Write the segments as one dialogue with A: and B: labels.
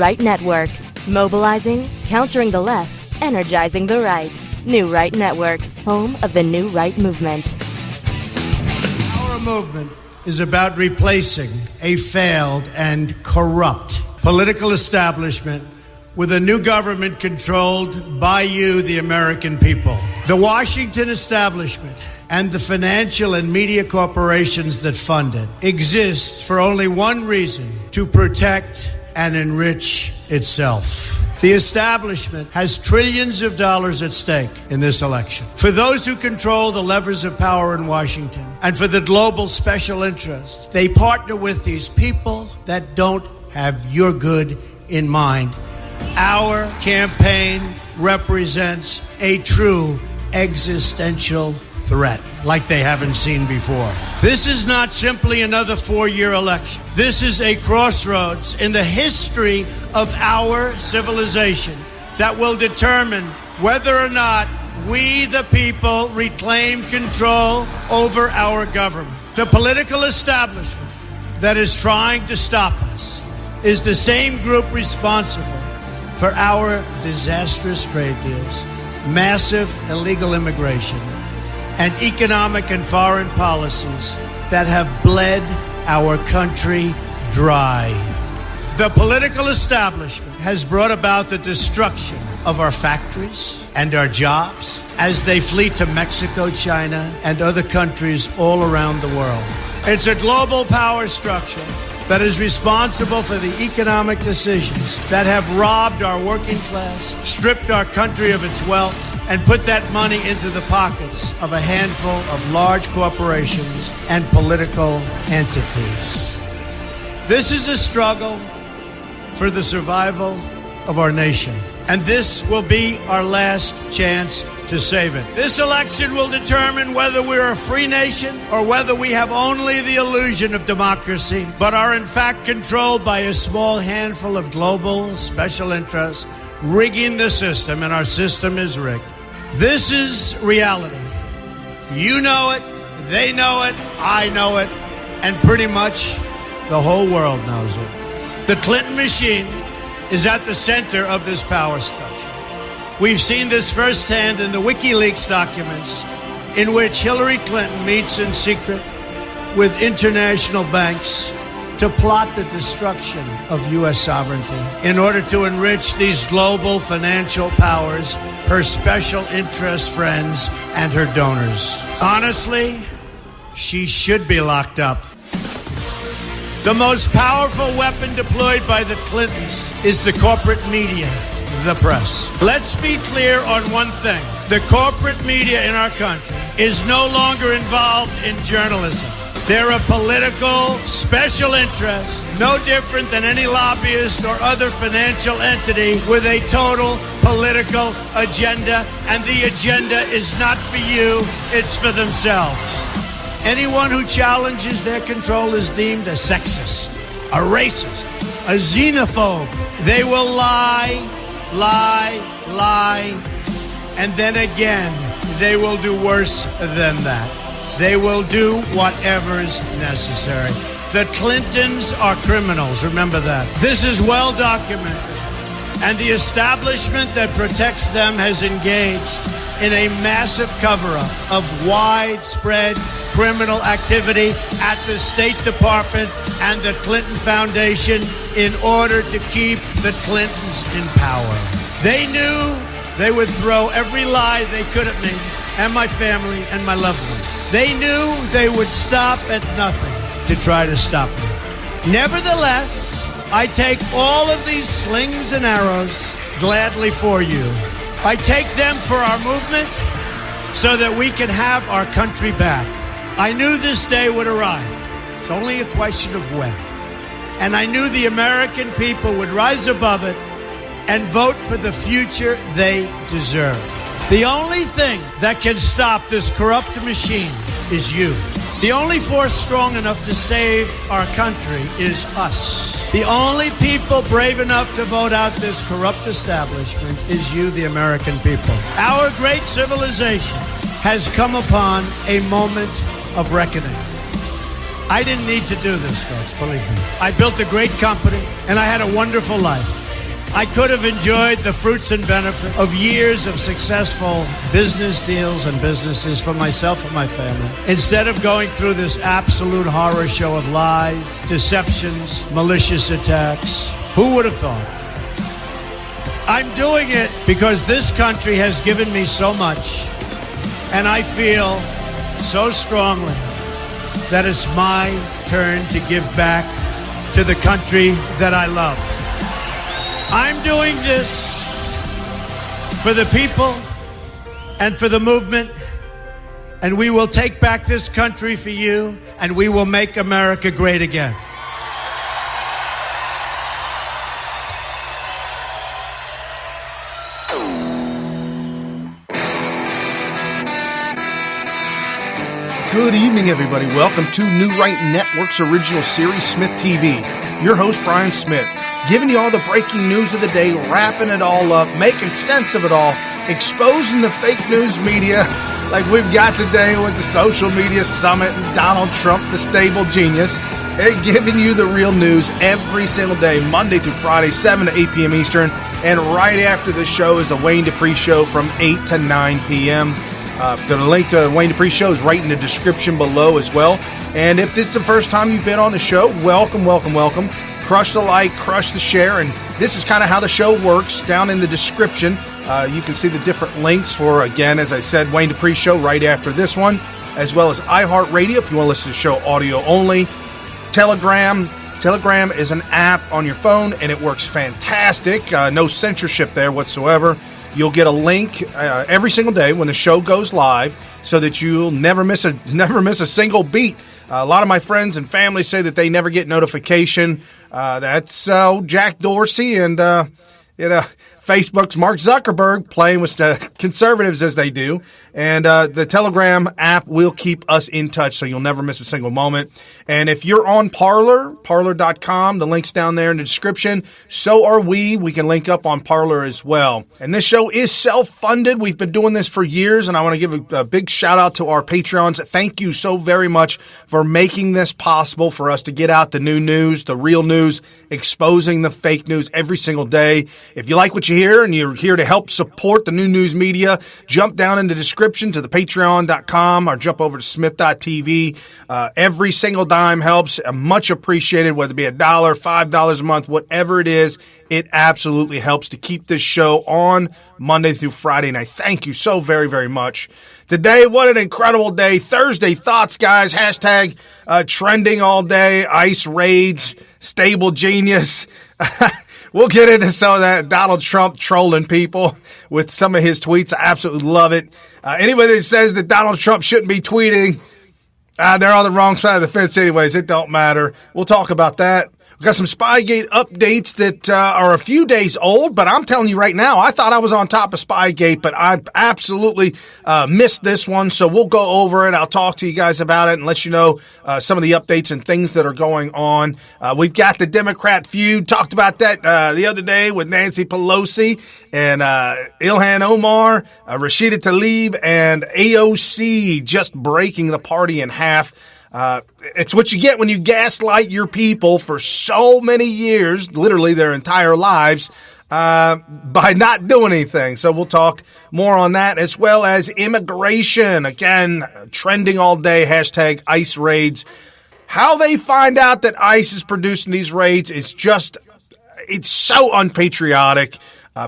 A: Right Network. Mobilizing, countering the left, energizing the right. New Right Network, home of the New Right movement.
B: Our movement is about replacing a failed and corrupt political establishment with a new government controlled by you, the American people. The Washington establishment and the financial and media corporations that fund it exist for only one reason: to protect and enrich itself. The establishment has trillions of dollars at stake in this election. For those who control the levers of power in Washington and for the global special interest, they partner with these people that don't have your good in mind. Our campaign represents a true existential threat like they haven't seen before. This is not simply another 4-year election. This is a crossroads in the history of our civilization that will determine whether or not we, the people, reclaim control over our government. The political establishment that is trying to stop us is the same group responsible for our disastrous trade deals, massive illegal immigration, and economic and foreign policies that have bled our country dry. The political establishment has brought about the destruction of our factories and our jobs as they flee to Mexico, China, and other countries all around the world. It's a global power structure that is responsible for the economic decisions that have robbed our working class, stripped our country of its wealth, and put that money into the pockets of a handful of large corporations and political entities. This is a struggle for the survival of our nation, and this will be our last chance to save it. This election will determine whether we're a free nation or whether we have only the illusion of democracy, but are in fact controlled by a small handful of global special interests rigging the system, and our system is rigged. This is reality. You know it, they know it, I know it, and pretty much the whole world knows it. The Clinton machine is at the center of this power structure. We've seen this firsthand in the WikiLeaks documents, in which Hillary Clinton meets in secret with international banks to plot the destruction of U.S. sovereignty in order to enrich these global financial powers, her special interest friends, and her donors. Honestly, she should be locked up. The most powerful weapon deployed by the Clintons is the corporate media, the press. Let's be clear on one thing. The corporate media in our country is no longer involved in journalism. They're a political special interest, no different than any lobbyist or other financial entity with a total political agenda, and the agenda is not for you, it's for themselves. Anyone who challenges their control is deemed a sexist, a racist, a xenophobe. They will lie, and then again, they will do worse than that. They will do whatever's necessary. The Clintons are criminals, remember that. This is well documented, and the establishment that protects them has engaged in a massive cover-up of widespread criminal activity at the State Department and the Clinton Foundation in order to keep the Clintons in power. They knew they would throw every lie they could at me and my family and my loved ones. They knew they would stop at nothing to try to stop me. Nevertheless, I take all of these slings and arrows gladly for you. I take them for our movement so that we can have our country back. I knew this day would arrive. It's only a question of when. And I knew the American people would rise above it and vote for the future they deserve. The only thing that can stop this corrupt machine is you. The only force strong enough to save our country is us. The only people brave enough to vote out this corrupt establishment is you, the American people. Our great civilization has come upon a moment of reckoning. I didn't need to do this, folks, believe me. I built a great company, and I had a wonderful life. I could have enjoyed the fruits and benefits of years of successful business deals and businesses for myself and my family. Instead of going through this absolute horror show of lies, deceptions, malicious attacks, who would have thought? I'm doing it because this country has given me so much, and I feel so strongly that it's my turn to give back to the country that I love. I'm doing this for the people and for the movement, and we will take back this country for you, and we will make America great again.
C: Good evening, everybody. Welcome to New Right Network's original series, SmythTV. Your host, Brian Smith, giving you all the breaking news of the day, wrapping it all up, making sense of it all, exposing the fake news media like we've got today with the social media summit and Donald Trump, the StableGenius, and giving you the real news every single day, Monday through Friday, 7 to 8 p.m. Eastern, and right after the show is the Wayne Dupree Show from 8 to 9 p.m. The link to Wayne Dupree Show is right in the description below as well. And if this is the first time you've been on the show, welcome, welcome, welcome. Crush the like, crush the share, and this is kind of how the show works. Down in the description, you can see the different links for, again, as I said, Wayne Dupree Show right after this one, as well as iHeartRadio if you want to listen to the show audio only. Telegram is an app on your phone, and it works fantastic. No censorship there whatsoever. You'll get a link every single day when the show goes live, so that you'll never miss a single beat. A lot of my friends and family say that they never get notification. That's Jack Dorsey and Facebook's Mark Zuckerberg playing with the conservatives as they do. And the Telegram app will keep us in touch, so you'll never miss a single moment. And if you're on Parler, Parler.com, the link's down there in the description. So are we. We can link up on Parler as well. And this show is self-funded. We've been doing this for years, and I want to give a big shout-out to our Patreons. Thank you so very much for making this possible for us to get out the new news, the real news, exposing the fake news every single day. If you like what you hear and you're here to help support the new news media, jump down in the description to the patreon.com or jump over to smith.tv. Every single dime helps. Much appreciated, whether it be $1, $5 a month, whatever it is. It absolutely helps to keep this show on Monday through Friday, and I thank you so very, very much. Today, what an incredible day. Thursday Thoughts, guys. Hashtag trending all day. ICERaids, StableGenius. We'll get into some of that. Donald Trump trolling people with some of his tweets. I absolutely love it. Anybody that says that Donald Trump shouldn't be tweeting, they're on the wrong side of the fence anyways. It don't matter. We'll talk about that. We've got some Spygate updates that are a few days old, but I'm telling you right now, I thought I was on top of Spygate, but I absolutely missed this one, so we'll go over it. I'll talk to you guys about it and let you know some of the updates and things that are going on. We've got the Democrat feud. Talked about that the other day with Nancy Pelosi and Ilhan Omar, Rashida Tlaib, and AOC just breaking the party in half. It's what you get when you gaslight your people for so many years, literally their entire lives, by not doing anything. So we'll talk more on that, as well as immigration. Again, trending all day, hashtag ICERaids. How they find out that ICE is producing these raids is just, it's so unpatriotic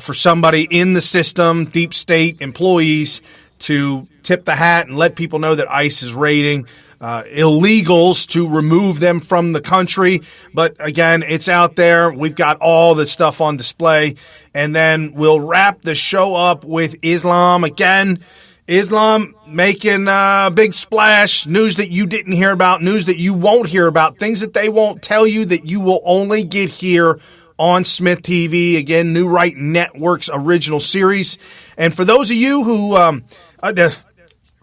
C: for somebody in the system, deep state employees, to tip the hat and let people know that ICE is raiding illegals, to remove them from the country. But again, it's out there. We've got all the stuff on display. And then we'll wrap the show up with Islam. Again, Islam making a big splash. News that you didn't hear about, news that you won't hear about, things that they won't tell you that you will only get here on Smith TV. Again, New Right Network's original series. And for those of you who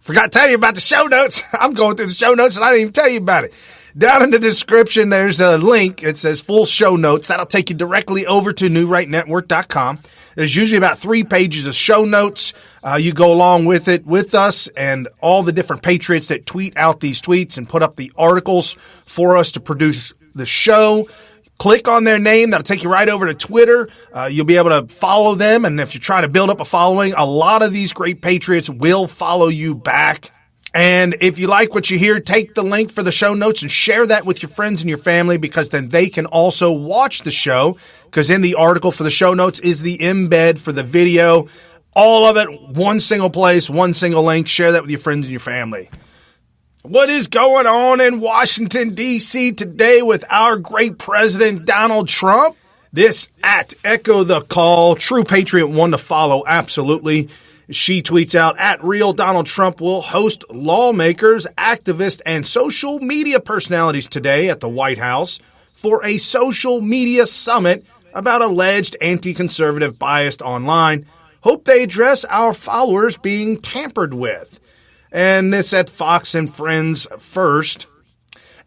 C: forgot to tell you about the show notes. I'm going through the show notes and I didn't even tell you about it. Down in the description, there's a link. It says full show notes. That'll take you directly over to newrightnetwork.com. There's usually about 3 pages of show notes. You go along with it with us and all the different patriots that tweet out these tweets and put up the articles for us to produce the show. Click on their name. That'll take you right over to Twitter. You'll be able to follow them. And if you try to build up a following, a lot of these great patriots will follow you back. And if you like what you hear, take the link for the show notes and share that with your friends and your family, because then they can also watch the show, because in the article for the show notes is the embed for the video. All of it, one single place, one single link. Share that with your friends and your family. What is going on in Washington, D.C. today with our great president, Donald Trump? This at Echo the Call, true patriot one to follow, absolutely. She tweets out, at Real Donald Trump will host lawmakers, activists, and social media personalities today at the White House for a social media summit about alleged anti-conservative bias online. Hope they address our followers being tampered with. And this at Fox and Friends first.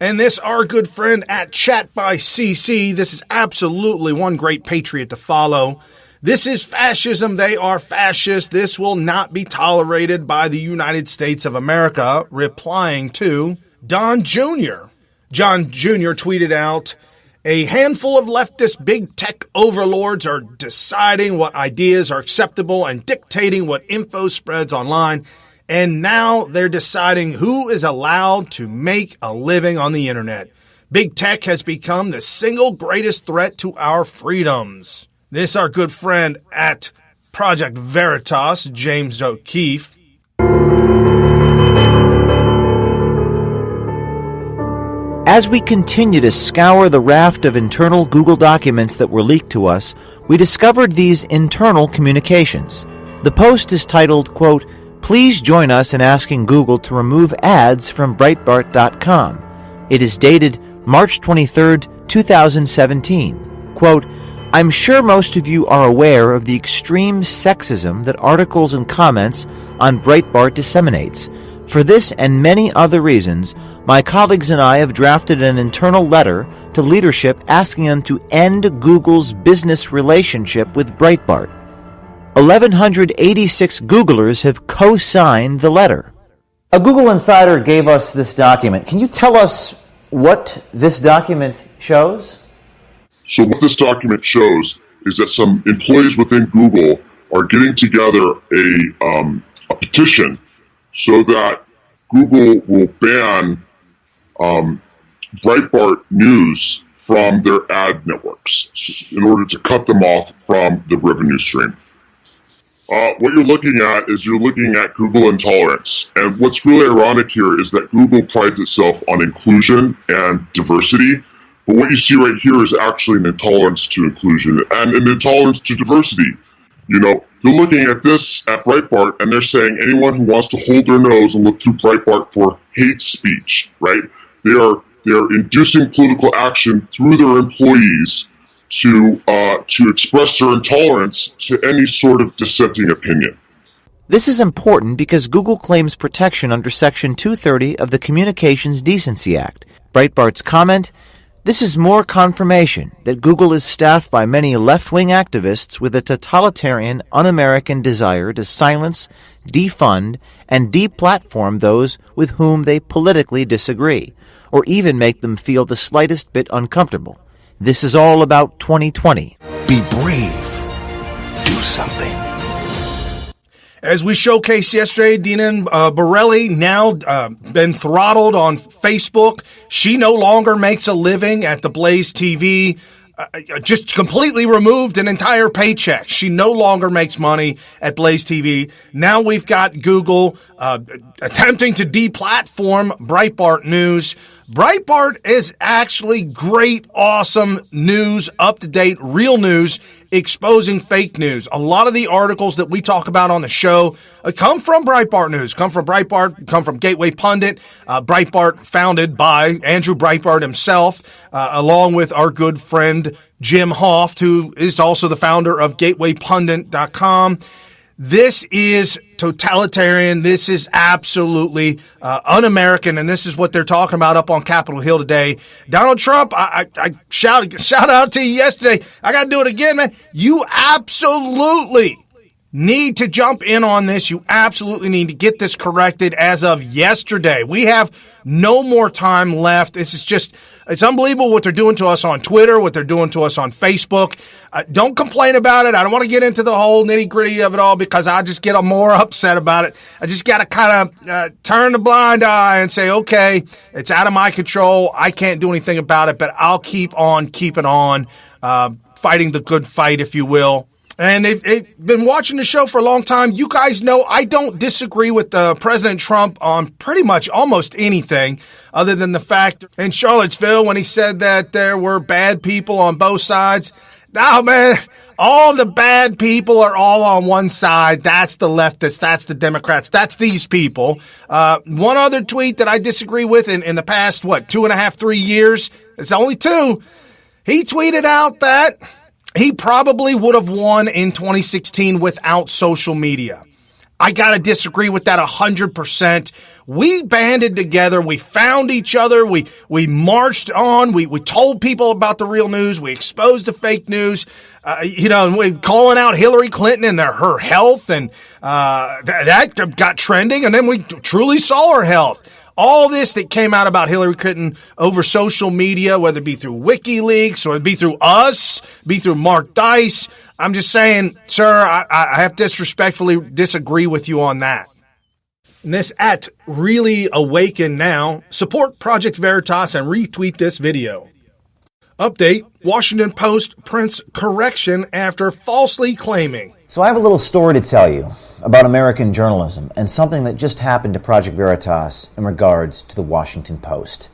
C: And this, our good friend at Chat by CC. This is absolutely one great patriot to follow. This is fascism. They are fascist. This will not be tolerated by the United States of America. Replying to Don Jr. John Jr. tweeted out, a handful of leftist big tech overlords are deciding what ideas are acceptable and dictating what info spreads online. And now they're deciding who is allowed to make a living on the internet. Big tech has become the single greatest threat to our freedoms. This, our good friend at Project Veritas, James O'Keefe.
D: As we continue to scour the raft of internal Google documents that were leaked to us, we discovered these internal communications. The post is titled, quote, please join us in asking Google to remove ads from Breitbart.com. It is dated March 23, 2017. Quote, I'm sure most of you are aware of the extreme sexism that articles and comments on Breitbart disseminates. For this and many other reasons, my colleagues and I have drafted an internal letter to leadership asking them to end Google's business relationship with Breitbart. 1,186 Googlers have co-signed the letter. A Google insider gave us this document. Can you tell us what this document shows?
E: So what this document shows is that some employees within Google are getting together a petition so that Google will ban Breitbart News from their ad networks in order to cut them off from the revenue stream. What you're looking at is you're looking at Google intolerance. And what's really ironic here is that Google prides itself on inclusion and diversity. But what you see right here is actually an intolerance to inclusion and an intolerance to diversity. You know, they're looking at this at Breitbart and they're saying anyone who wants to hold their nose and look through Breitbart for hate speech, right? They are inducing political action through their employees to express their intolerance to any sort of dissenting opinion.
D: This is important because Google claims protection under Section 230 of the Communications Decency Act. Breitbart's comment, this is more confirmation that Google is staffed by many left-wing activists with a totalitarian, un-American desire to silence, defund, and deplatform those with whom they politically disagree, or even make them feel the slightest bit uncomfortable. This is all about 2020.
F: Be brave. Do something.
C: As we showcased yesterday, Dina Borelli now been throttled on Facebook. She no longer makes a living at the Blaze TV. Just completely removed an entire paycheck. She no longer makes money at Blaze TV. Now we've got Google attempting to deplatform Breitbart News. Breitbart is actually great, awesome news, up-to-date, real news, exposing fake news. A lot of the articles that we talk about on the show come from Breitbart News, come from Gateway Pundit. Breitbart founded by Andrew Breitbart himself, along with our good friend Jim Hoft, who is also the founder of GatewayPundit.com. This is totalitarian. This is absolutely un-American, and this is what they're talking about up on Capitol Hill today. Donald Trump, I shout out to you yesterday. I got to do it again, man. You absolutely need to jump in on this. You absolutely need to get this corrected as of yesterday. We have no more time left. This is just It's unbelievable what they're doing to us on Twitter, what they're doing to us on Facebook. Don't complain about it. I don't want to get into the whole nitty-gritty of it all because I just get more upset about it. I just got to kind of turn the blind eye and say, okay, it's out of my control. I can't do anything about it, but I'll keep on keeping on, fighting the good fight, if you will. And they've been watching the show for a long time. You guys know I don't disagree with President Trump on pretty much almost anything other than the fact in Charlottesville when he said that there were bad people on both sides. No, man, all the bad people are all on one side. That's the leftists. That's the Democrats. That's these people. One other tweet that I disagree with in the past, 2.5, 3 years? It's only 2. He tweeted out that he probably would have won in 2016 without social media. I got to disagree with that 100%. We banded together. We found each other. We marched on. We told people about the real news. We exposed the fake news. And we calling out Hillary Clinton and her health. And that got trending. And then we truly saw her health. All this that came out about Hillary Clinton over social media, whether it be through WikiLeaks or it be through us, be through Mark Dice, I'm just saying, sir, I have to disrespectfully disagree with you on that. And this at Really Awaken Now, support Project Veritas and retweet this video. Update, Washington Post prints correction after falsely claiming.
D: So I have a little story to tell you about American journalism and something that just happened to Project Veritas in regards to the Washington Post.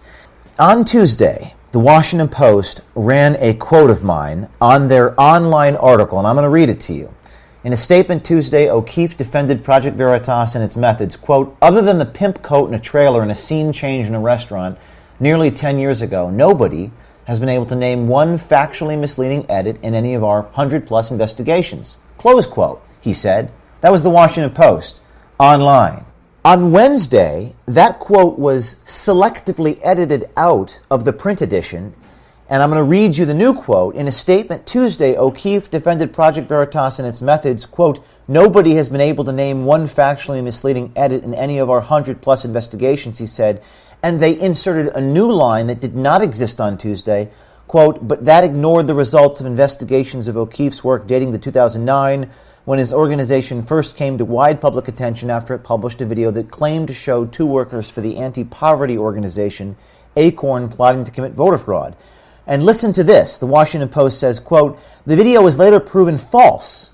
D: On Tuesday, the Washington Post ran a quote of mine on their online article, and I'm going to read it to you. In a statement Tuesday, O'Keefe defended Project Veritas and its methods, quote, "Other than the pimp coat in a trailer and a scene change in a restaurant nearly 10 years ago, nobody has been able to name one factually misleading edit in any of our 100-plus investigations." Close quote, he said. That was the Washington Post, online. On Wednesday, that quote was selectively edited out of the print edition, and I'm going to read you the new quote. In a statement Tuesday, O'Keefe defended Project Veritas and its methods, quote, "Nobody has been able to name one factually misleading edit in any of our 100-plus investigations," he said, and they inserted a new line that did not exist on Tuesday, quote, "but that ignored the results of investigations of O'Keefe's work dating to 2009, when his organization first came to wide public attention after it published a video that claimed to show 2 workers for the anti-poverty organization Acorn plotting to commit voter fraud." And listen to this. The Washington Post says, quote, "The video was later proved false,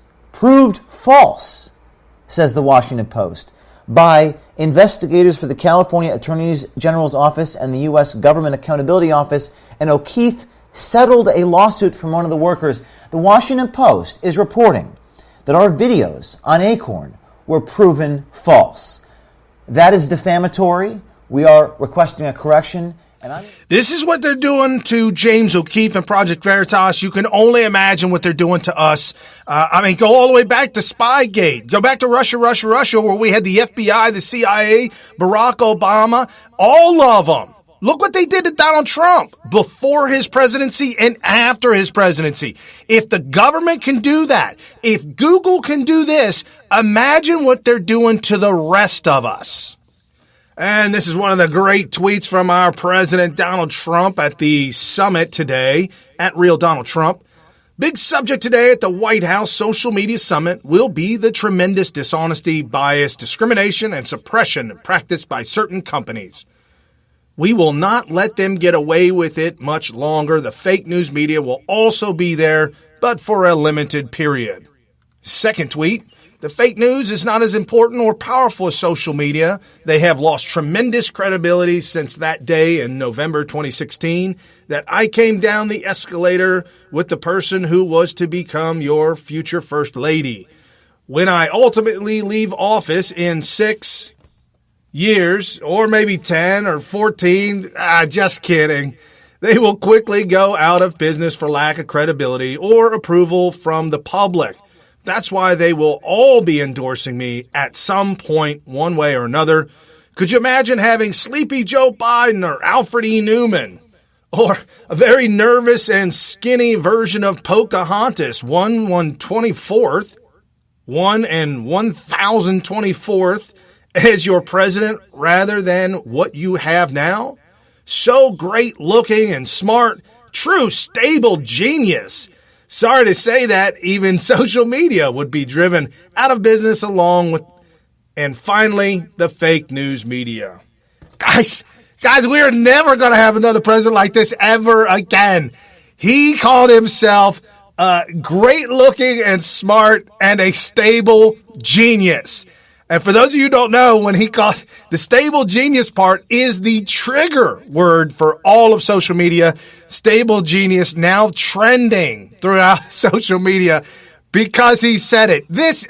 D: says the Washington Post, by investigators for the California Attorney General's Office and the U.S. Government Accountability Office, and O'Keefe settled a lawsuit from one of the workers." The Washington Post is reporting that our videos on Acorn were proven false. That is defamatory. We are requesting a correction.
C: This is what they're doing to James O'Keefe and Project Veritas. You can only imagine what they're doing to us. Go all the way back to Spygate. Go back to Russia, where we had the FBI, the CIA, Barack Obama, all of them. Look what they did to Donald Trump before his presidency and after his presidency. If the government can do that, if Google can do this, imagine what they're doing to the rest of us. And this is one of the great tweets from our president, Donald Trump, at the summit today, at Real Donald Trump. Big subject today at the White House social media summit will be the tremendous dishonesty, bias, discrimination, and suppression practiced by certain companies. We will not let them get away with it much longer. The fake news media will also be there, but for a limited period. Second tweet, the fake news is not as important or powerful as social media. They have lost tremendous credibility since that day in November 2016 that I came down the escalator with the person who was to become your future first lady. When I ultimately leave office in 6 years, or maybe 10 or 14, just kidding. They will quickly go out of business for lack of credibility or approval from the public. That's why they will all be endorsing me at some point, one way or another. Could you imagine having Sleepy Joe Biden or Alfred E. Newman? Or a very nervous and skinny version of Pocahontas, 1/124th, 1 and 1024th, as your president rather than what you have now? so great looking and smart, true stable genius. Sorry to say that even social media would be driven out of business along with, and finally, the fake news media. Guys, we are never going to have another president like this ever again. He called himself great looking and smart and a stable genius. And for those of you who don't know, when he called the stable genius part is the trigger word for all of social media. Stable genius now trending throughout social media because he said it. This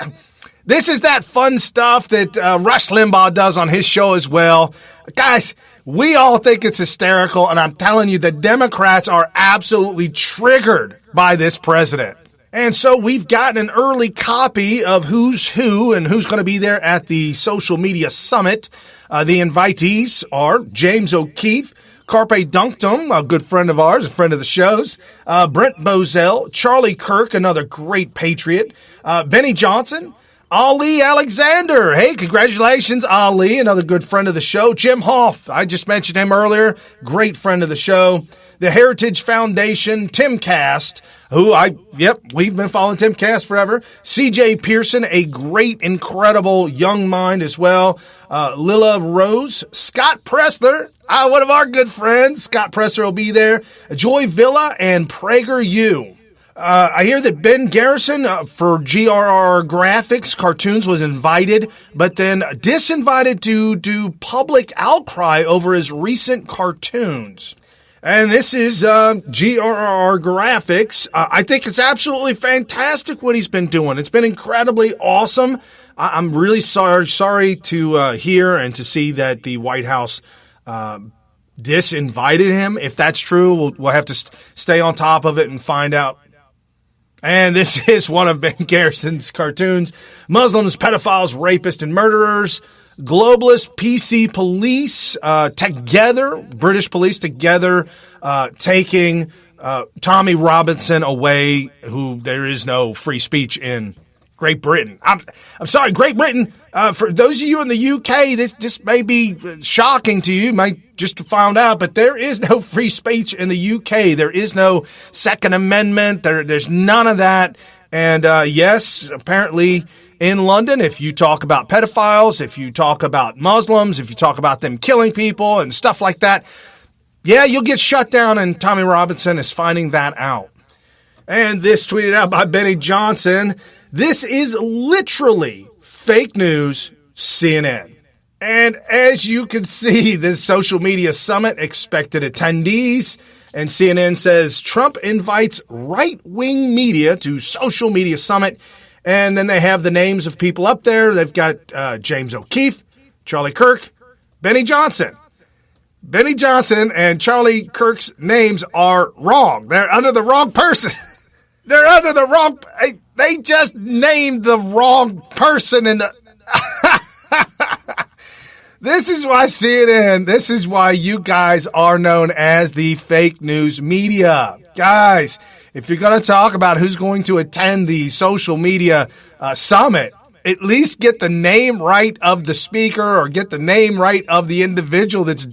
C: is that fun stuff that Rush Limbaugh does on his show as well. Guys, we all think it's hysterical, and I'm telling you, the Democrats are absolutely triggered by this president. And so we've gotten an early copy of who's who and who's going to be there at the social media summit. The invitees are James O'Keefe, Carpe Dunctum, a good friend of ours, a friend of the show's, Brent Bozell, Charlie Kirk, another great patriot, Benny Johnson, Ali Alexander. Hey, congratulations, Ali, another good friend of the show. Jim Hoff, I just mentioned him earlier, great friend of the show. The Heritage Foundation, Tim Cast, we've been following Tim Cast forever. CJ Pearson, a great, incredible young mind as well. Lila Rose, Scott Pressler, one of our good friends. Scott Pressler will be there. Joy Villa and PragerU. I hear that Ben Garrison for GRR Graphics Cartoons was invited, but then disinvited to do public outcry over his recent cartoons. And this is GRR Graphics. I think it's absolutely fantastic what he's been doing. It's been incredibly awesome. I'm really sorry to hear and to see that the White House disinvited him. If that's true, we'll have to stay on top of it and find out. And this is one of Ben Garrison's cartoons. Muslims, pedophiles, rapists, and murderers. Globalist PC police together, British police together, taking Tommy Robinson away, who there is no free speech in Great Britain. I'm sorry, Great Britain. For those of you in the UK, this may be shocking to you, might just found out, but there is no free speech in the UK. There is no Second Amendment. There's none of that. And yes, apparently in London, if you talk about pedophiles, if you talk about Muslims, if you talk about them killing people and stuff like that, yeah, you'll get shut down, and Tommy Robinson is finding that out. And this tweeted out by Benny Johnson. This is literally fake news, CNN. And as you can see, this social media summit expected attendees, and CNN says Trump invites right-wing media to social media summit. And then they have the names of people up there. They've got James O'Keefe, Charlie Kirk, Benny Johnson. Benny Johnson and Charlie Kirk's names are wrong. They're under the wrong person. They're under the wrong. They just named the wrong person in the. This is why CNN, this is why you guys are known as the fake news media. Guys, if you're going to talk about who's going to attend the social media summit, at least get the name right of the speaker or get the name right of the individual that's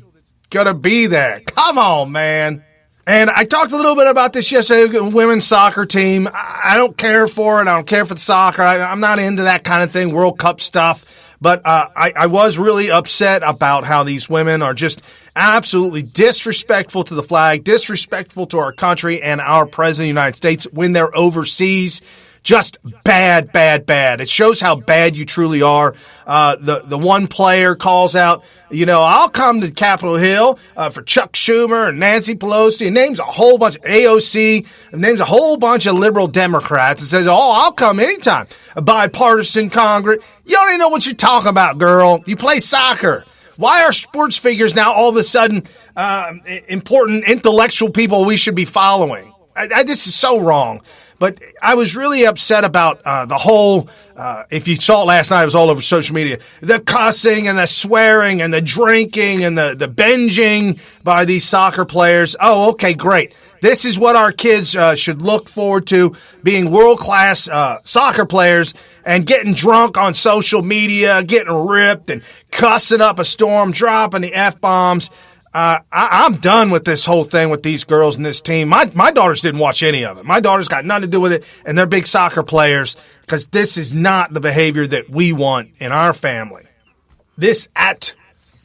C: going to be there. Come on, man. And I talked a little bit about this yesterday, women's soccer team. I don't care for it. I don't care for the soccer. I'm not into that kind of thing, World Cup stuff. But I was really upset about how these women are just absolutely disrespectful to the flag, disrespectful to our country and our president of the United States when they're overseas. Just bad, bad, bad. It shows how bad you truly are. The one player calls out, I'll come to Capitol Hill for Chuck Schumer and Nancy Pelosi, and names a whole bunch of AOC, and names a whole bunch of liberal Democrats, and says, I'll come anytime. A bipartisan Congress. You don't even know what you're talking about, girl. You play soccer. Why are sports figures now all of a sudden important intellectual people we should be following? This is so wrong. But I was really upset about the whole, if you saw it last night, it was all over social media, the cussing and the swearing and the drinking and the binging by these soccer players. Oh, okay, great. This is what our kids should look forward to, being world-class soccer players and getting drunk on social media, getting ripped and cussing up a storm, dropping the F-bombs. I'm done with this whole thing with these girls and this team. My daughters didn't watch any of it. My daughters got nothing to do with it, and they're big soccer players because this is not the behavior that we want in our family. This at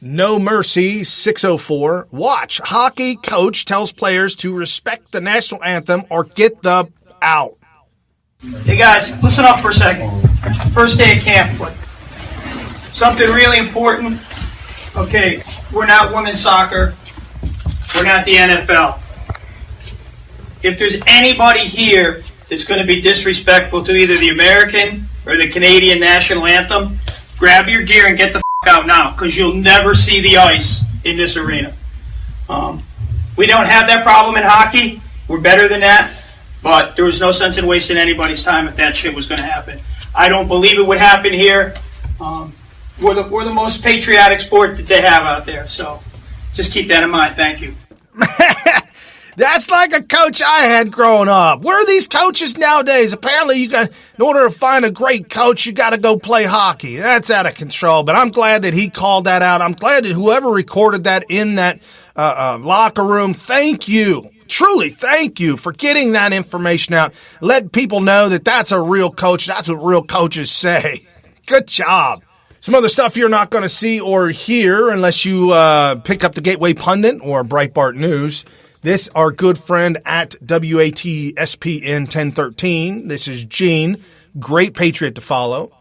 C: No Mercy 604. Watch. Hockey coach tells players to respect the national anthem or get the out.
G: Hey guys, listen up for a second. First day of camp, but something really important. Okay, we're not women's soccer. We're not the NFL. If there's anybody here that's going to be disrespectful to either the American or the Canadian national anthem, grab your gear and get the out now, because you'll never see the ice in this arena. We don't have that problem in hockey. We're better than that. But there was no sense in wasting anybody's time if that shit was going to happen. I don't believe it would happen here. We're the most patriotic sport that they have out there. So just keep that in mind. Thank you.
C: That's like a coach I had growing up. Where are these coaches nowadays? Apparently, in order to find a great coach, you got to go play hockey. That's out of control. But I'm glad that he called that out. I'm glad that whoever recorded that in that locker room, thank you. Truly, thank you for getting that information out. Let people know that that's a real coach. That's what real coaches say. Good job. Some other stuff you're not going to see or hear unless you pick up the Gateway Pundit or Breitbart News. This, our good friend at WATSPN 1013. This is Gene. Great patriot to follow.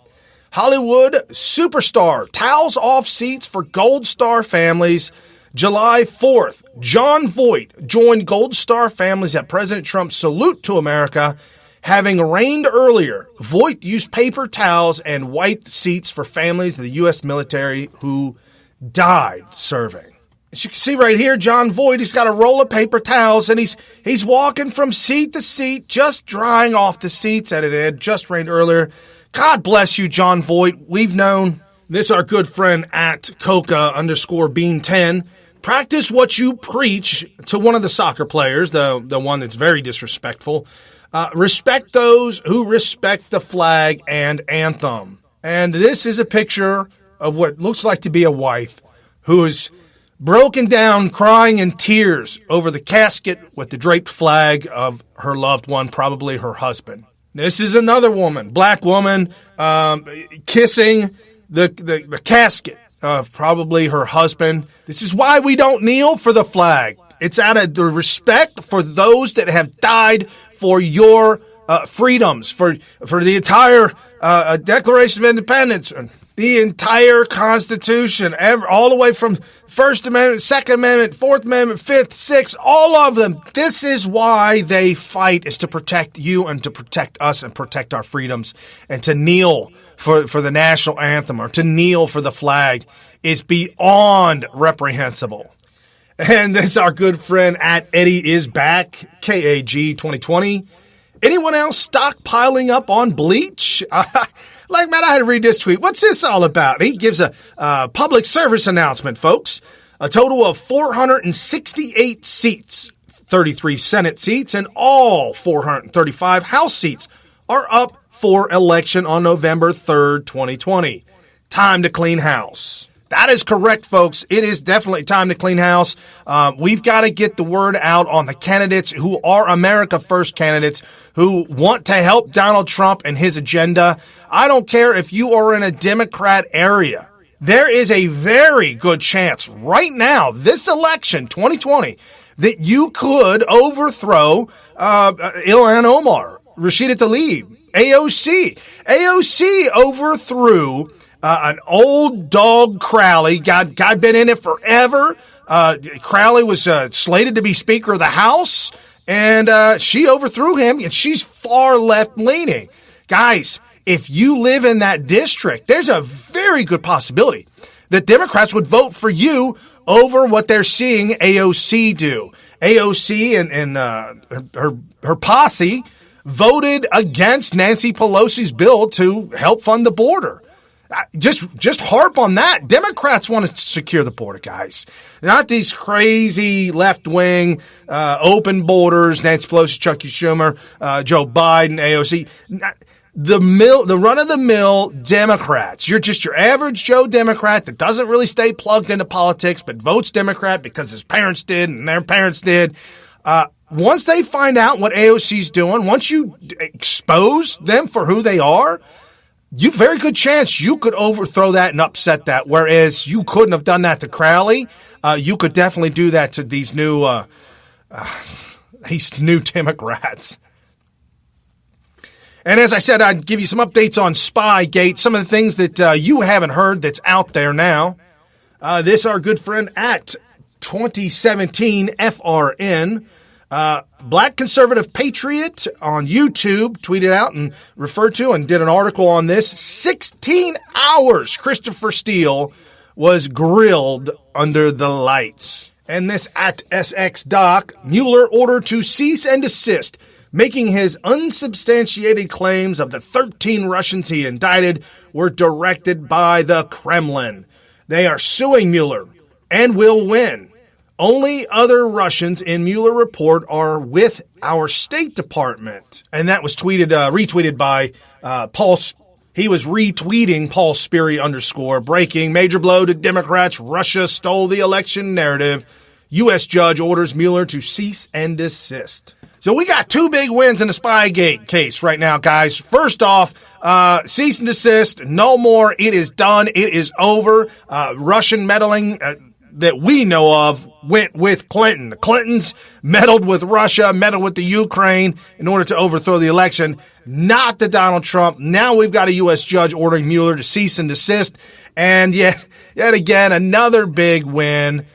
C: Hollywood superstar towels off seats for Gold Star families. July 4th, Jon Voight joined Gold Star families at President Trump's salute to America. Having rained earlier, Voight used paper towels and wiped seats for families of the U.S. military who died serving. As you can see right here, Jon Voight, he's got a roll of paper towels, and he's walking from seat to seat, just drying off the seats that it had just rained earlier. God bless you, Jon Voight. We've known this, our good friend at Coca_Bean10. Practice what you preach to one of the soccer players, the one that's very disrespectful. Respect those who respect the flag and anthem. And this is a picture of what looks like to be a wife who is broken down, crying in tears over the casket with the draped flag of her loved one, probably her husband. This is another woman, black woman, kissing the casket of probably her husband. This is why we don't kneel for the flag. It's out of the respect for those that have died for your freedoms, for the entire Declaration of Independence, the entire Constitution, all the way from First Amendment, Second Amendment, Fourth Amendment, Fifth, Sixth, all of them. This is why they fight, is to protect you and to protect us and protect our freedoms, and to kneel for the national anthem or to kneel for the flag is beyond reprehensible. And this is our good friend at Eddie Is Back, KAG 2020. Anyone else stockpiling up on bleach? Man, I had to read this tweet. What's this all about? He gives a public service announcement, folks. A total of 468 seats, 33 Senate seats, and all 435 House seats are up for election on November 3rd, 2020. Time to clean house. That is correct, folks. It is definitely time to clean house. We've got to get the word out on the candidates who are America First candidates who want to help Donald Trump and his agenda. I don't care if you are in a Democrat area. There is a very good chance right now, this election, 2020, that you could overthrow Ilhan Omar, Rashida Tlaib, AOC. AOC overthrew an old dog Crowley. God been in it forever. Crowley was slated to be Speaker of the House, and she overthrew him, and she's far left-leaning. Guys, if you live in that district, there's a very good possibility that Democrats would vote for you over what they're seeing AOC do. AOC and her posse voted against Nancy Pelosi's bill to help fund the border. Just harp on that. Democrats want to secure the border, guys. Not these crazy left-wing, open borders, Nancy Pelosi, Chuck Schumer, Joe Biden, AOC. the run-of-the-mill Democrats. You're just your average Joe Democrat that doesn't really stay plugged into politics, but votes Democrat because his parents did and their parents did. Once they find out what AOC's doing, once you expose them for who they are, you very good chance you could overthrow that and upset that. Whereas you couldn't have done that to Crowley, you could definitely do that to these new Democrats. And as I said, I'd give you some updates on Spygate, some of the things that you haven't heard that's out there now. This our good friend at 2017 FRN. Black Conservative Patriot on YouTube tweeted out and referred to and did an article on this. 16 hours Christopher Steele was grilled under the lights. And this at SX Doc, Mueller ordered to cease and desist, making his unsubstantiated claims of the 13 Russians he indicted were directed by the Kremlin. They are suing Mueller and will win. Only other Russians in Mueller report are with our State Department. And that was retweeted by Paul. He was retweeting Paul Sperry _ breaking major blow to Democrats. Russia stole the election narrative. U.S. judge orders Mueller to cease and desist. So we got two big wins in the Spygate case right now, guys. First off, cease and desist. No more. It is done. It is over. Russian meddling that we know of went with Clinton. The Clintons meddled with Russia, meddled with the Ukraine in order to overthrow the election, not the Donald Trump. Now we've got a U.S. judge ordering Mueller to cease and desist. And yet again, another big win.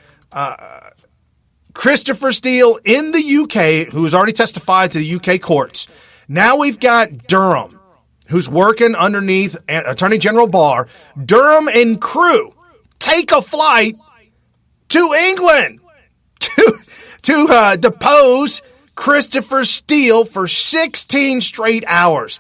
C: Christopher Steele in the UK, who has already testified to the UK courts. Now we've got Durham, who's working underneath Attorney General Barr. Durham and crew take a flight to England to depose Christopher Steele for 16 straight hours.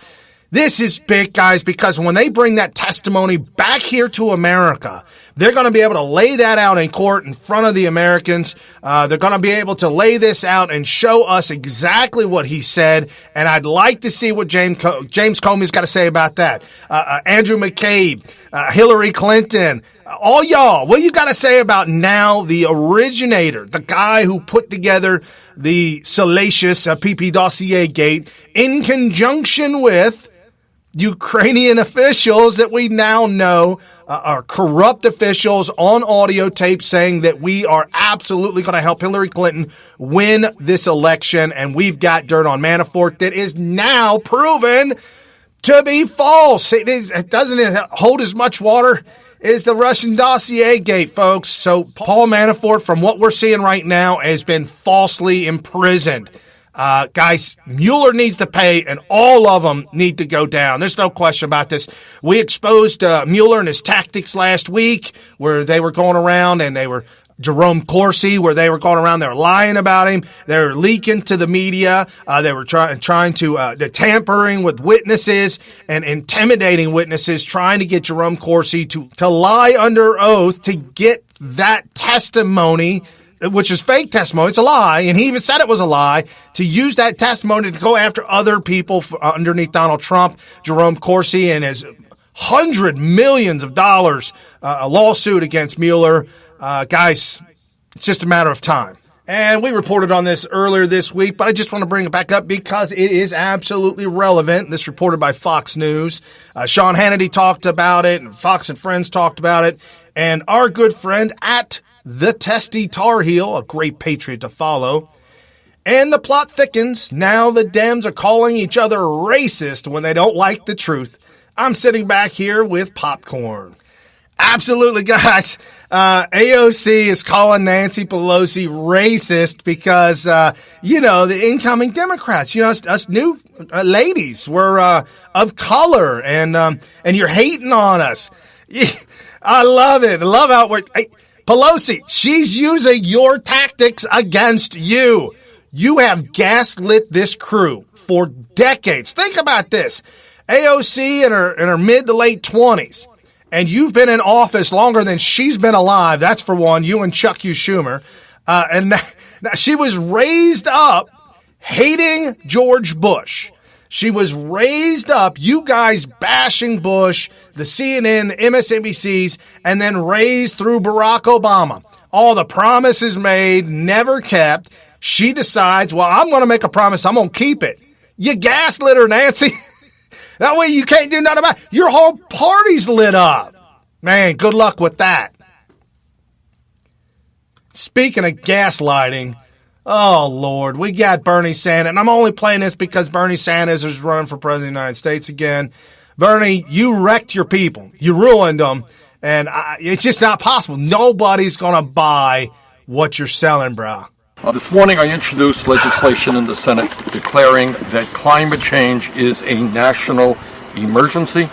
C: This is big, guys, because when they bring that testimony back here to America, they're going to be able to lay that out in court in front of the Americans. They're going to be able to lay this out and show us exactly what he said. And I'd like to see what James Comey's got to say about that. Andrew McCabe, Hillary Clinton, all y'all, what you got to say about now the originator, the guy who put together the salacious PP dossier gate in conjunction with Ukrainian officials that we now know are corrupt officials on audio tape saying that we are absolutely going to help Hillary Clinton win this election. And we've got dirt on Manafort that is now proven to be false. It doesn't hold as much water as the Russian dossier gate, folks. So Paul Manafort, from what we're seeing right now, has been falsely imprisoned. Guys, Mueller needs to pay, and all of them need to go down. There's no question about this. We exposed Mueller and his tactics last week, where they were going around and they were Jerome Corsi, where they were going around, they were lying about him, they were leaking to the media, they were trying to they're tampering with witnesses and intimidating witnesses, trying to get Jerome Corsi to lie under oath to get that testimony, which is fake testimony. It's a lie, and he even said it was a lie, to use that testimony to go after other people underneath Donald Trump, Jerome Corsi, and his $100 million a lawsuit against Mueller. Guys, it's just a matter of time. And we reported on this earlier this week, but I just want to bring it back up because it is absolutely relevant. This reported by Fox News. Sean Hannity talked about it, and Fox and Friends talked about it, and our good friend at The Testy Tar Heel, a great patriot to follow. And the plot thickens. Now the Dems are calling each other racist when they don't like the truth. I'm sitting back here with popcorn. Absolutely, guys. AOC is calling Nancy Pelosi racist because, the incoming Democrats, us new ladies, were of color, and you're hating on us. I love it. I love how Pelosi, she's using your tactics against you. You have gaslit this crew for decades. Think about this. AOC in her mid to late 20s. And you've been in office longer than she's been alive. That's for one, you and Chuck Schumer. And she was raised up hating George Bush. She was raised up, you guys bashing Bush, the CNN, the MSNBCs, and then raised through Barack Obama. All the promises made, never kept. She decides, well, I'm going to make a promise. I'm going to keep it. You gaslit her, Nancy. That way you can't do nothing about it. Your whole party's lit up. Man, good luck with that. Speaking of gaslighting, oh, Lord, we got Bernie Sanders. And I'm only playing this because Bernie Sanders is running for president of the United States again. Bernie, you wrecked your people. You ruined them. And it's just not possible. Nobody's going to buy what you're selling, bro.
H: This morning I introduced legislation in the Senate declaring that climate change is a national emergency.